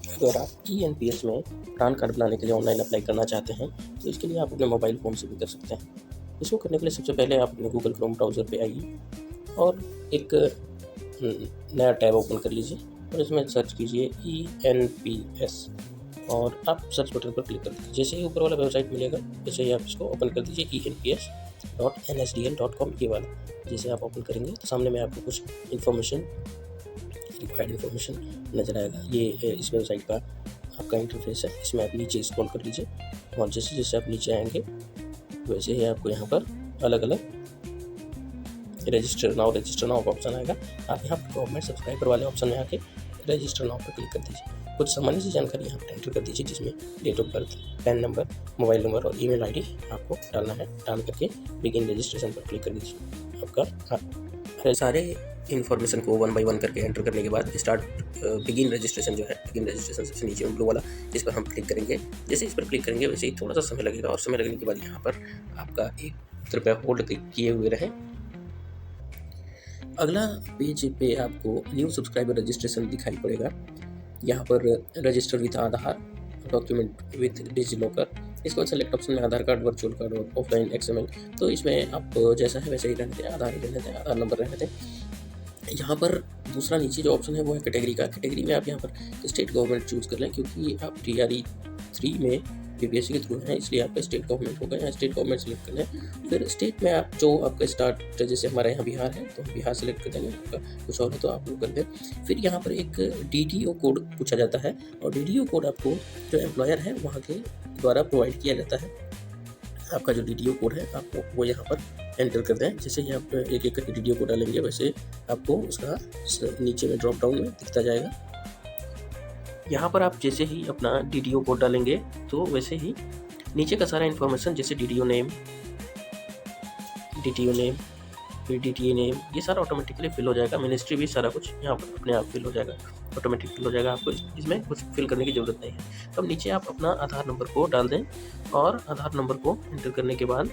अगर आप ENPS में पैन कार्ड बनाने के लिए ऑनलाइन अप्लाई करना चाहते हैं तो इसके लिए आप अपने मोबाइल फ़ोन से भी कर सकते हैं। इसको करने के लिए सबसे पहले आप अपने गूगल क्रोम ब्राउज़र पे आइए और एक नया टैब ओपन कर लीजिए और इसमें सर्च कीजिए ENPS और आप सर्च बटन पर क्लिक कर दीजिए। जैसे ही ऊपर वाला वेबसाइट मिलेगा वैसे ही आप इसको ओपन कर दीजिए ENPS.NSDL.com ये वाला। जैसे आप ओपन करेंगे तो सामने में आपको कुछ रिक्वायर्ड इन्फॉर्मेशन नज़र आएगा। ये इस वेबसाइट का आपका इंटरफेस है। इसमें आप नीचे स्क्रॉल कर लीजिए और जैसे जैसे आप नीचे आएंगे वैसे ही आपको यहाँ पर अलग अलग रजिस्टर नाउ का ऑप्शन आएगा। आप यहाँ पर गवर्नमेंट सब्सक्राइबर वाले ऑप्शन में आके रजिस्टर नाउ पर क्लिक कर दीजिए। कुछ सामान्य सी जानकारी यहाँ पर एंटर कर दीजिए जिसमें date of birth, PAN number, mobile number और ईमेल आईडी आपको डालना है। डाल करके बिगिन रजिस्ट्रेशन पर क्लिक कर दीजिए। आपका सारे इन्फॉर्मेशन को 1 बाय 1 करके एंटर करने के बाद स्टार्ट बिगिन रजिस्ट्रेशन जो है, बिगिन रजिस्ट्रेशन सबसे नीचे ब्लू वाला, इस पर हम क्लिक करेंगे। जैसे इस पर क्लिक करेंगे वैसे ही थोड़ा सा समय लगेगा और समय लगने के बाद यहाँ पर आपका एक कृपया होल्ड किए हुए रहें। अगला पेज पे आपको न्यू सब्सक्राइबर रजिस्ट्रेशन दिखाई पड़ेगा। यहाँ पर register with Aadhaar, document with DigiLocker, इसको सेलेक्ट ऑप्शन में आधार कार्ड, वर्चुअल कार्ड और ऑफलाइन XML। तो इसमें आप जैसा है वैसे ही रहने दें, आधार ही रहने दें, आधार नंबर रहने दें। यहाँ पर दूसरा नीचे जो ऑप्शन है वो है कैटेगरी का। कैटेगरी में आप यहाँ पर स्टेट गवर्नमेंट चूज़ कर लें क्योंकि आप TRE 3 में PPSC के थ्रू हैं, इसलिए आपका स्टेट गवर्नमेंट होगा। यहाँ स्टेट गवर्नमेंट सेलेक्ट कर लें। फिर स्टेट में आप जो आपका स्टार्ट, जैसे हमारे यहाँ बिहार है तो हम बिहार सेलेक्ट कर देंगे, आपका कुछ और है तो आप वो कर दें। फिर यहाँ पर एक DDO कोड पूछा जाता है और DDO कोड आपको जो एम्प्लॉयर है वहाँ के द्वारा प्रोवाइड किया जाता है। आपका जो DDO कोड है आपको वो यहाँ पर एंटर कर दें। जैसे ही आप एक एक करके DDO कोड डालेंगे वैसे आपको उसका नीचे में ड्रॉप डाउन में दिखता जाएगा। यहाँ पर आप जैसे ही अपना DDO कोड डालेंगे तो वैसे ही नीचे का सारा इन्फॉर्मेशन जैसे DDO नेम, फिर DTA नेम, ये सारा ऑटोमेटिकली फिल हो जाएगा। मिनिस्ट्री भी सारा कुछ यहाँ पर अपने आप फिल हो जाएगा, ऑटोमेटिक फिल हो जाएगा। आपको इसमें कुछ फिल करने की ज़रूरत नहीं है। अब नीचे आप अपना आधार नंबर को डाल दें और आधार नंबर को एंटर करने के बाद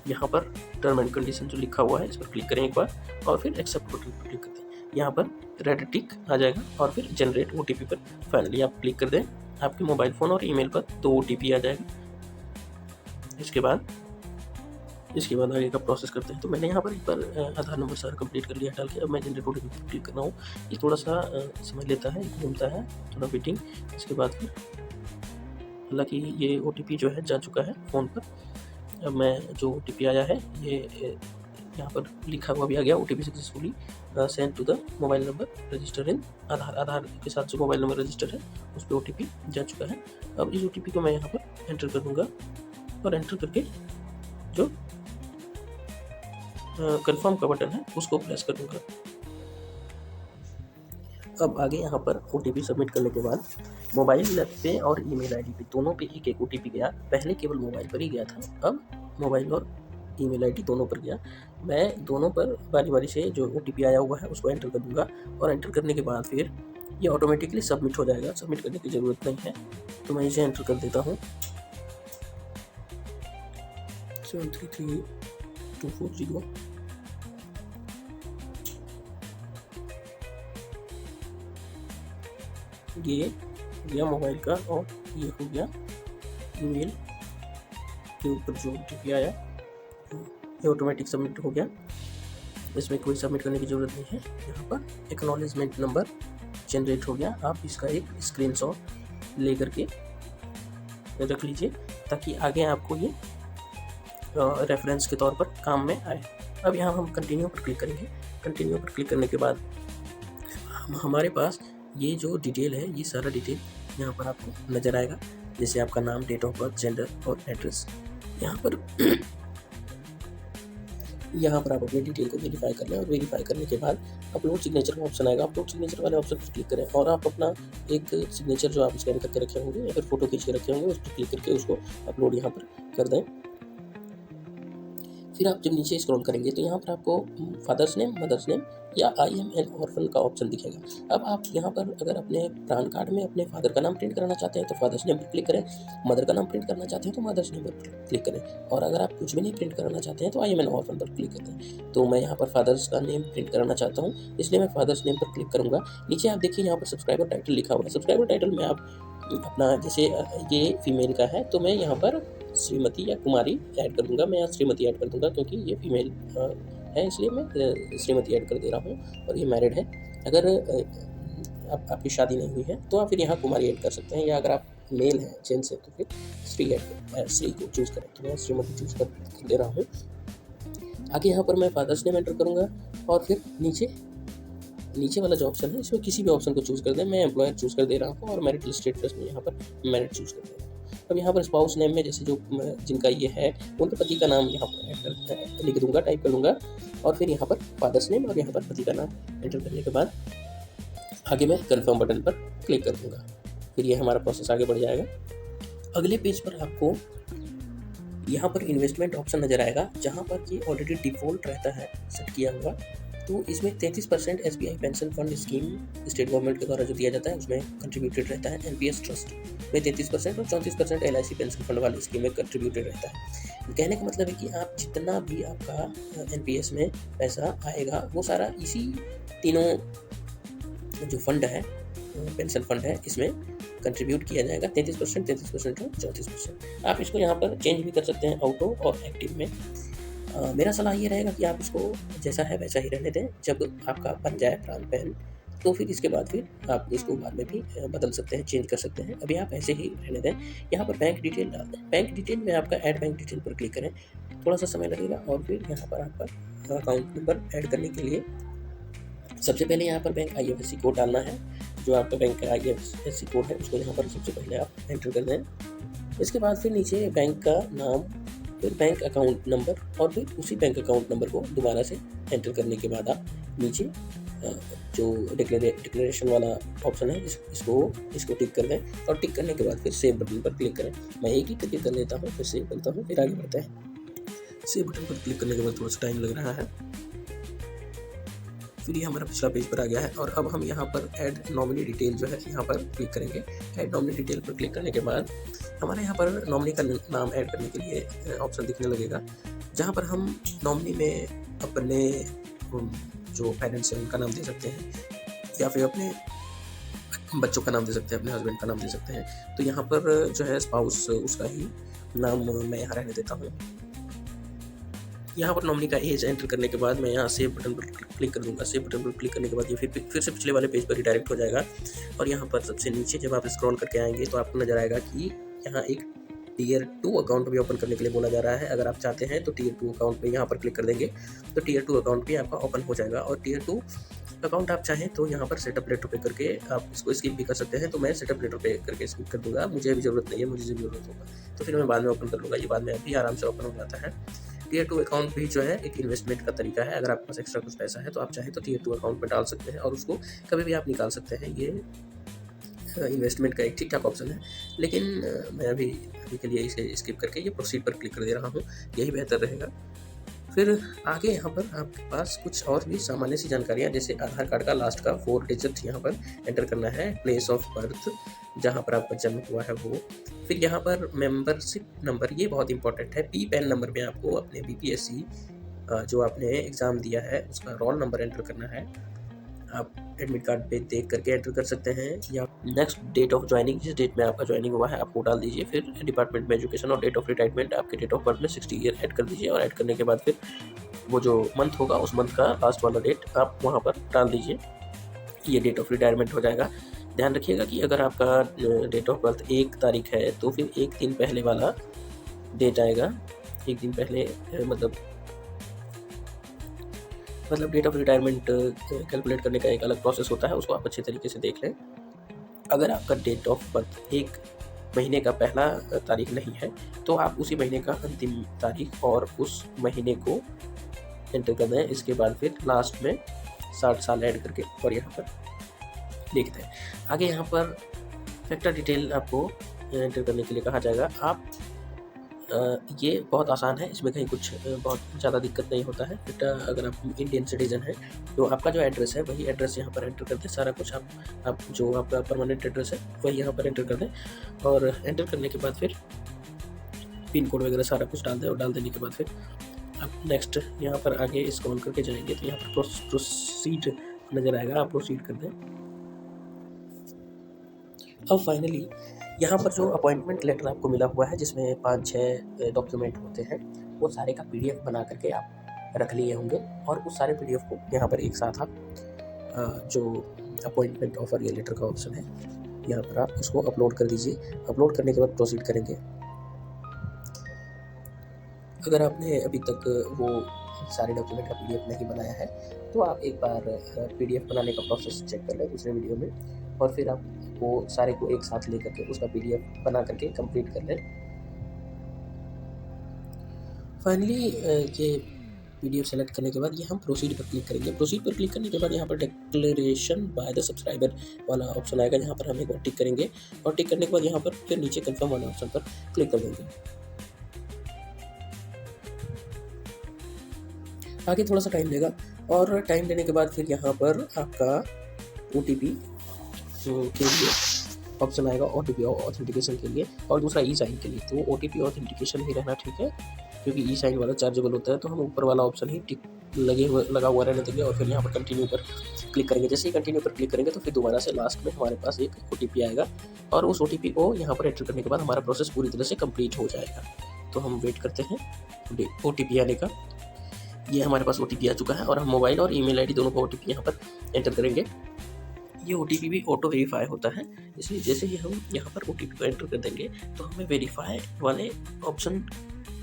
यहाँ पर टर्म एंड कंडीशन जो लिखा हुआ है इस पर क्लिक करें एक बार और फिर एक्सेप्ट बटन पर क्लिक कर दें। यहाँ पर रेड टिक आ जाएगा और फिर जनरेट OTP पर फाइनली आप क्लिक कर दें। आपके मोबाइल फ़ोन और ईमेल पर 2 OTP आ जाएगा। इसके बाद आगे का प्रोसेस करते हैं। तो मैंने यहाँ पर एक बार आधार नंबर सारा कंप्लीट कर लिया डाल के। अब मैं जनरेट OTP पर क्लिक कर रहा हूँ। ये थोड़ा सा समय लेता है, घूमता है, थोड़ा वेटिंग। इसके बाद फिर हालांकि ये OTP जो है जा चुका है फ़ोन पर। अब मैं जो OTP आया है ये यहाँ पर लिखा हुआ भी आ गया, OTP successfully send to the mobile number register in Aadhaar के साथ जो मोबाइल नंबर रजिस्टर है उस पर OTP जा चुका है। अब इस OTP को मैं यहाँ पर एंटर कर दूँगा और एंटर करके जो कंफर्म का बटन है उसको प्रेस कर दूँगा। अब आगे यहाँ पर OTP सबमिट करने के बाद मोबाइल पे और ईमेल आईडी पे दोनों पे एक एक OTP गया। पहले केवल मोबाइल पर ही गया था, अब मोबाइल और ईमेल आईडी दोनों पर गया। मैं दोनों पर बारी बारी से जो OTP आया हुआ है उसको एंटर कर दूंगा और एंटर करने के बाद फिर ये ऑटोमेटिकली सबमिट हो जाएगा। सबमिट करने की ज़रूरत नहीं है तो मैं इसे एंटर कर देता हूँ 733240। ये हो गया मोबाइल का और ये हो गया ईमेल के ऊपर जो OTP आया, ये ऑटोमेटिक सबमिट हो गया। इसमें कोई सबमिट करने की ज़रूरत नहीं है। यहाँ पर एक्नॉलेजमेंट नंबर जनरेट हो गया। आप इसका एक स्क्रीनशॉट ले करके रख लीजिए ताकि आगे आपको ये रेफरेंस के तौर पर काम में आए। अब यहाँ हम कंटिन्यू पर क्लिक करेंगे। कंटिन्यू पर क्लिक करने के बाद हमारे पास ये जो डिटेल है ये सारा डिटेल यहाँ पर आपको नज़र आएगा, जैसे आपका नाम, डेट ऑफ बर्थ, जेंडर और एड्रेस। यहाँ पर आप अपनी डिटेल को वेरीफाई कर लें और वेरीफाई करने के बाद अपलोड सिग्नेचर का ऑप्शन आएगा। अपलोड सिग्नेचर वाले ऑप्शन पर क्लिक करें और आप अपना एक सिग्नेचर जो आप स्कैन करके रखे होंगे या फिर फोटो खींच के रखे होंगे उस पर क्लिक करके उसको अपलोड यहाँ पर कर दें। फिर आप जब नीचे स्क्रॉल करेंगे तो यहाँ पर आपको फादर्स नेम, मदर्स नेम या आई एम एन ऑर्फन का ऑप्शन दिखेगा। अब आप यहाँ पर अगर अपने पैन कार्ड में अपने फादर का नाम प्रिंट कराना चाहते हैं तो फादर्स नेम पर क्लिक करें, मदर का नाम प्रिंट करना चाहते हैं तो मदर्स नेम पर क्लिक करें, और अगर आप कुछ भी नहीं प्रिंट कराना चाहते हैं तो आई एम एन ऑर्फन पर क्लिक करते हैं। तो मैं यहाँ पर फादर्स का नेम प्रिंट कराना चाहता हूँ, इसलिए मैं फादर्स नेम पर क्लिक करूँगा। नीचे आप देखिए यहाँ पर सब्सक्राइबर टाइटल लिखा हुआ है। सब्सक्राइबर टाइटल में आप अपना, जैसे ये फीमेल का है तो मैं यहाँ पर श्रीमती या कुमारी ऐड कर दूँगा। मैं यहाँ श्रीमती ऐड कर दूँगा क्योंकि ये फीमेल है, इसलिए मैं श्रीमती ऐड कर दे रहा हूँ, और ये मैरिड है। अगर आपकी शादी नहीं हुई है तो आप फिर यहाँ कुमारी ऐड कर सकते हैं, या अगर आप मेल हैं, जेंट्स है, तो फिर श्री को चूज़ करें। तो मैं श्रीमती चूज़ कर दे रहा हूँ। आगे यहाँ पर मैं फादर्स नेम एंटर करूँगा, और फिर नीचे वाला जो ऑप्शन है इसमें किसी भी ऑप्शन को चूज़ कर दें। मैं एम्प्लॉयर चूज़ कर दे रहा हूँ, और मैरिटल स्टेटस में यहाँ पर मैरिड चूज़ कर दे रहा हूँ। अब यहाँ पर स्पाउस नेम में जैसे जो जिनका ये है उनके पति का नाम यहाँ पर लिख दूंगा, टाइप कर दूंगा, और फिर यहाँ पर फादर्स नेम और यहाँ पर पति का नाम एंटर करने के बाद आगे मैं कन्फर्म बटन पर क्लिक कर दूंगा। फिर ये हमारा प्रोसेस आगे बढ़ जाएगा। अगले पेज पर आपको यहाँ पर इन्वेस्टमेंट ऑप्शन नजर आएगा, जहाँ पर ये ऑलरेडी डिफ़ॉल्ट रहता है सेट किया हुआ। तो इसमें 33% SBI pension fund scheme state government के द्वारा जो दिया जाता है उसमें कंट्रीब्यूटेड रहता है। NPS ट्रस्ट में 33% और 34% LIC पेंशन फंड वाली स्कीम में कंट्रीब्यूटेड रहता है। कहने का मतलब है कि आप जितना भी आपका NPS में पैसा आएगा वो सारा इसी तीनों जो फंड है, पेंशन फंड है, इसमें कंट्रीब्यूट किया जाएगा। 33%, 33% और 34%। आप इसको यहाँ पर चेंज भी कर सकते हैं ऑटो और एक्टिव में। मेरा सलाह ये रहेगा कि आप इसको जैसा है वैसा ही रहने दें। जब आपका बन जाए प्राण पैन तो फिर इसके बाद फिर आप इसको बाद में भी बदल सकते हैं, चेंज कर सकते हैं। अभी आप ऐसे ही रहने दें। यहाँ पर बैंक डिटेल डाल दें। बैंक डिटेल में आपका ऐड बैंक डिटेल पर क्लिक करें, थोड़ा सा समय लगेगा, और फिर यहाँ पर आपका अकाउंट नंबर ऐड करने के लिए सबसे पहले यहाँ पर बैंक IFSC कोड डालना है। जो आपका बैंक का IFSC कोड है उसको यहाँ पर सबसे पहले आप एंटर कर दें। इसके बाद फिर नीचे बैंक का नाम, फिर बैंक अकाउंट नंबर, और फिर उसी बैंक अकाउंट नंबर को दोबारा से एंटर करने के बाद आप नीचे जो डिक्लेरेशन वाला ऑप्शन है इसको टिक कर दें, और टिक करने के बाद फिर सेव बटन पर क्लिक करें। मैं एक ही करके कर लेता हूँ, फिर सेव करता हूँ, फिर आगे बढ़ते हैं। सेव बटन पर क्लिक करने के बाद थोड़ा सा टाइम लग रहा है। फिर ये हमारा पिछला पेज पर आ गया है, और अब हम यहाँ पर ऐड नॉमिनी डिटेल जो है यहाँ पर क्लिक करेंगे। ऐड नॉमिनी डिटेल पर क्लिक करने के बाद हमारे यहाँ पर नॉमिनी का नाम ऐड करने के लिए ऑप्शन दिखने लगेगा, जहाँ पर हम नॉमिनी में अपने जो पेरेंट्स हैं उनका नाम दे सकते हैं, या फिर अपने बच्चों का नाम दे सकते हैं, अपने हस्बैंड का नाम दे सकते हैं। तो यहाँ पर जो है स्पाउस, उसका ही नाम मैं यहाँ रहने देता हूँ। यहाँ पर नॉमिनी का एज एंटर करने के बाद मैं यहाँ सेव बटन पर क्लिक कर दूंगा। सेव बटन पर क्लिक करने के बाद ये फिर से पिछले वाले पेज पर रिडायरेक्ट हो जाएगा, और यहाँ पर सबसे नीचे जब आप स्क्रॉल करके आएंगे तो आपको नजर आएगा कि यहाँ एक Tier 2 अकाउंट भी ओपन करने के लिए बोला जा रहा है। अगर आप चाहते हैं तो Tier 2 अकाउंट पे यहाँ पर क्लिक कर देंगे तो Tier 2 अकाउंट भी आपका ओपन हो जाएगा। और Tier 2 अकाउंट आप चाहें तो यहाँ पर सेटअप लेटर पे करके आप इसको स्किप भी कर सकते हैं। तो मैं सेटअप लेटर पे करके स्किप कर दूंगा, मुझे अभी ज़रूरत नहीं है। मुझे जब ज़रूरत होगा तो फिर मैं बाद में ओपन कर लूँगा। ये बाद में अभी आराम से ओपन हो जाता है। Tier 2 अकाउंट भी जो है एक इन्वेस्टमेंट का तरीका है। अगर आपके पास एक्स्ट्रा कुछ पैसा है तो आप चाहें तो Tier 2 अकाउंट में डाल सकते हैं, और उसको कभी भी आप निकाल सकते हैं। ये इन्वेस्टमेंट का एक ठीक ठाक ऑप्शन है, लेकिन मैं अभी के लिए इसे स्किप करके ये प्रोसीड पर क्लिक कर दे रहा हूँ, यही बेहतर रहेगा। फिर आगे यहाँ पर आपके पास कुछ और भी सामान्य सी जानकारियाँ, जैसे आधार कार्ड का लास्ट का 4 डिजिट यहाँ पर एंटर करना है, प्लेस ऑफ बर्थ जहाँ पर आपका जन्म हुआ है वो, फिर यहाँ पर मेंबरशिप नंबर, ये बहुत इंपॉर्टेंट है। PPN नंबर में आपको अपने BPSC जो आपने एग्ज़ाम दिया है उसका रोल नंबर एंटर करना है। आप एडमिट कार्ड पे देख करके एंटर कर सकते हैं, या नेक्स्ट डेट ऑफ ज्वाइनिंग, जिस डेट में आपका ज्वाइनिंग हुआ है आप वो डाल दीजिए। फिर डिपार्टमेंट में एजुकेशन और डेट ऑफ रिटायरमेंट, आपके डेट ऑफ बर्थ में 60 ईयर ऐड कर दीजिए, और ऐड करने के बाद फिर वो जो मंथ होगा उस मंथ का लास्ट वाला डेट आप वहाँ पर डाल दीजिए। ये डेट ऑफ रिटायरमेंट हो जाएगा। ध्यान रखिएगा कि अगर आपका डेट ऑफ बर्थ 1 तारीख है तो फिर 1 दिन पहले वाला डेट आएगा। 1 दिन पहले मतलब डेट ऑफ रिटायरमेंट कैलकुलेट करने का एक अलग प्रोसेस होता है, उसको आप अच्छे तरीके से देख लें। अगर आपका डेट ऑफ बर्थ 1 महीने का पहला तारीख नहीं है तो आप उसी महीने का अंतिम तारीख और उस महीने को एंटर कर दें। इसके बाद फिर लास्ट में 60 साल ऐड करके और यहाँ पर लिखते हैं। आगे यहाँ पर फैक्टर डिटेल आपको एंटर करने के लिए कहा जाएगा। आप ये बहुत आसान है, इसमें कहीं कुछ बहुत ज़्यादा दिक्कत नहीं होता है। बट अगर आप इंडियन सिटीज़न हैं तो आपका जो एड्रेस है वही एड्रेस यहाँ पर एंटर कर दें। सारा कुछ आप जो आपका परमानेंट एड्रेस है वही यहाँ पर एंटर कर दें, और एंटर करने के बाद फिर पिन कोड वगैरह सारा कुछ डाल दें, और डाल देने के बाद फिर आप नेक्स्ट यहाँ पर आगे स्क्रॉल करके जाएंगे तो यहाँ पर प्रोसीड नज़र आएगा, आप प्रोसीड कर दें। अब फाइनली यहाँ पर जो अपॉइंटमेंट लेटर आपको मिला हुआ है जिसमें 5-6 डॉक्यूमेंट होते हैं, वो सारे का PDF बना करके आप रख लिए होंगे, और उस सारे PDF को यहाँ पर एक साथ आप जो अपॉइंटमेंट ऑफर या लेटर का ऑप्शन है यहाँ पर आप उसको अपलोड कर दीजिए। अपलोड करने के बाद प्रोसीड करेंगे। अगर आपने अभी तक वो सारे डॉक्यूमेंट का PDF नहीं बनाया है तो आप एक बार PDF बनाने का प्रोसेस चेक कर लें दूसरे वीडियो में, और फिर आप वो सारे को एक साथ लेकर के उसका PDF बना करके कंप्लीट कर लें। फाइनली ये PDF सेलेक्ट करने के बाद ये हम प्रोसीड पर क्लिक करेंगे। प्रोसीड पर क्लिक करने के बाद यहाँ पर डिक्लेरेशन बाय द सब्सक्राइबर वाला ऑप्शन आएगा, यहाँ पर हम एक बार टिक करेंगे, और टिक करने के बाद यहाँ पर फिर नीचे कंफर्म वाले ऑप्शन पर क्लिक कर देंगे। आगे थोड़ा सा टाइम लेगा, और टाइम लेने के बाद फिर यहाँ पर आपका OTP के लिए ऑप्शन आएगा, OTP ऑथेंटिकेशन के लिए, और दूसरा ई-साइन के लिए। तो OTP ऑथेंटिकेशन ही रहना ठीक है, क्योंकि ई-साइन वाला चार्जेबल होता है। तो हम ऊपर वाला ऑप्शन ही टिक लगा हुआ रहने देंगे, और फिर यहाँ पर कंटिन्यू पर क्लिक करेंगे। जैसे ही कंटिन्यू पर क्लिक करेंगे तो फिर दोबारा से लास्ट में हमारे पास एक OTP आएगा, और उस OTP को यहाँ पर एंटर करने के बाद हमारा प्रोसेस पूरी तरह से कंप्लीट हो जाएगा। तो हम वेट करते हैं OTP आने का। ये हमारे पास OTP आ चुका है, और हम मोबाइल और ईमेल ID दोनों का OTP यहाँ पर एंटर करेंगे। ये OTP भी ऑटो वेरीफाई होता है, इसलिए जैसे ही हम यहाँ पर OTP को एंटर कर देंगे तो हमें वेरीफाई वाले ऑप्शन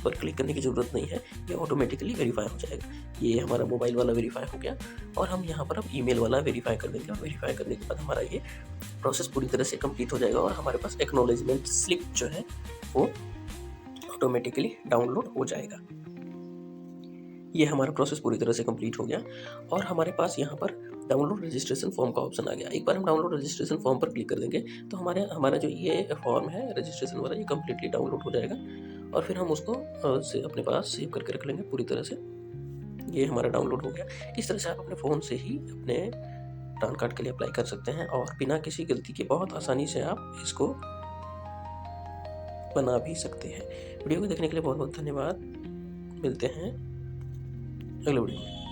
पर क्लिक करने की ज़रूरत नहीं है, ये ऑटोमेटिकली वेरीफाई हो जाएगा। ये हमारा मोबाइल वाला वेरीफाई हो गया, और हम यहाँ पर अब ईमेल वाला वेरीफाई कर देंगे, और वेरीफाई करने के बाद हमारा ये प्रोसेस पूरी तरह से कंप्लीट हो जाएगा, और हमारे पास एक्नॉलेजमेंट स्लिप जो है वो ऑटोमेटिकली डाउनलोड हो जाएगा। ये हमारा प्रोसेस पूरी तरह से कंप्लीट हो गया, और हमारे पास यहाँ पर डाउनलोड रजिस्ट्रेशन फॉर्म का ऑप्शन आ गया। एक बार हम डाउनलोड रजिस्ट्रेशन फॉर्म पर क्लिक कर देंगे तो हमारा जो ये फॉर्म है रजिस्ट्रेशन वाला, ये कम्प्लीटली डाउनलोड हो जाएगा, और फिर हम उसको से अपने पास सेव करके रख लेंगे पूरी तरह से। ये हमारा डाउनलोड हो गया। इस तरह से आप अपने फ़ोन से ही अपने पैन कार्ड के लिए अप्लाई कर सकते हैं, और बिना किसी गलती के बहुत आसानी से आप इसको बना भी सकते हैं। वीडियो को देखने के लिए बहुत बहुत धन्यवाद। मिलते हैं अगले वीडियो में।